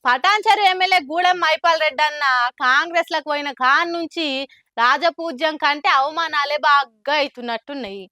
Patancheru MLA Gudem Mypal Reddy అన్న కాంగ్రెస్ లకు పోయిన కాన్ నుంచి రాజపూజ్యం కంటే అవమానాలే బాగా అవుతున్నట్టున్నాయి.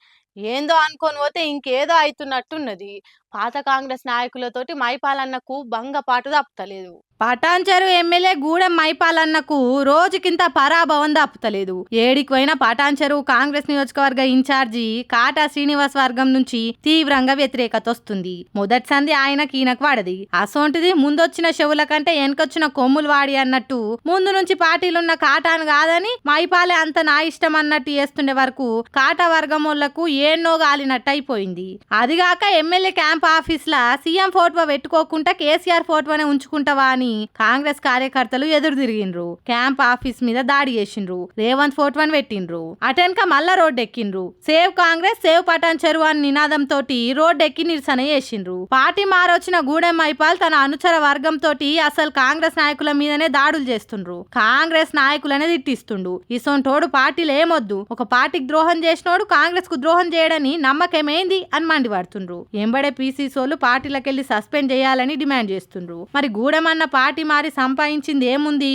ఏందో అనుకొని పోతే ఇంకేదో అవుతున్నట్టున్నది. పాత కాంగ్రెస్ నాయకులతోటి మైపాలన్నకు భంగపాటు తప్పుతలేదు. పటాన్చెరు ఎమ్మెల్యే గూడెం మైపాలన్నకు రోజుకింత పరాభవం తప్పుతలేదు. ఏడికి పోయిన పటాన్చెరు కాంగ్రెస్ నియోజకవర్గ ఇన్ఛార్జి కాటా శ్రీనివాస్ వర్గం నుంచి తీవ్రంగా వ్యతిరేకత వస్తుంది. మొదటి సంధి ఆయనకి ఈయనకు వాడది. అసోంటిది ముందొచ్చిన చెవుల కంటే వెనకొచ్చిన కొమ్ములు వాడి అన్నట్టు ముందు నుంచి పార్టీలున్న కాటాను కాదని మైపాలే అంత నా ఇష్టం అన్నట్టు చేస్తుండే వరకు కాటా వర్గం వాళ్లకు ఏన్నో గాలినట్టు అయిపోయింది. అదిగాక ఎమ్మెల్యే క్యాంప్ ఆఫీస్ లా సీఎం ఫోటో పెట్టుకోకుండా కేసీఆర్ ఫోటోనే ఉంచుకుంటావా అని కాంగ్రెస్ కార్యకర్తలు ఎదురు తిరిగిండ్రు. క్యాంప్ ఆఫీస్ మీద దాడి చేసిండ్రు. రేవంత్ ఫోటోని పెట్టిండ్రు. అటెన్క మళ్ళా రోడ్డు ఎక్కిండ్రు. సేవ్ కాంగ్రెస్ సేవ్ పటాన్చెరు అని నినాదం తోటి రోడ్డు ఎక్కి నిరసన చేసిండ్రు. పార్టీ మారొచ్చిన గూడెం మైపాల్ తన అనుచర వర్గం తోటి అసలు కాంగ్రెస్ నాయకుల మీదనే దాడులు చేస్తుండ్రు. కాంగ్రెస్ నాయకులనే తిట్టిస్తుండు. ఇసొంటోడు పార్టీలు ఏమొద్దు, ఒక పార్టీకి ద్రోహం చేసినోడు కాంగ్రెస్ కు ద్రోహం చేయడని నమ్మకమేంది అని మండిపడుతుండ్రు. ఎంబడే పీసీసోలు పార్టీలకెళ్లి సస్పెండ్ చేయాలని డిమాండ్ చేస్తుండ్రు. మరి గూడెమన్న పార్టీ మారి సంపాదించింది ఏముంది?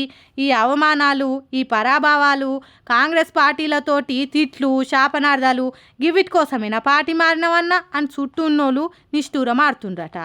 ఈ అవమానాలు, ఈ పరాభావాలు, కాంగ్రెస్ పార్టీలతోటి తిట్లు, శాపనార్థాలు గివిట్ కోసమేనా పార్టీ మారినవన్నా అని చుట్టూ ఉన్నోళ్ళు నిష్ఠూరం ఆడుతుండ్రట.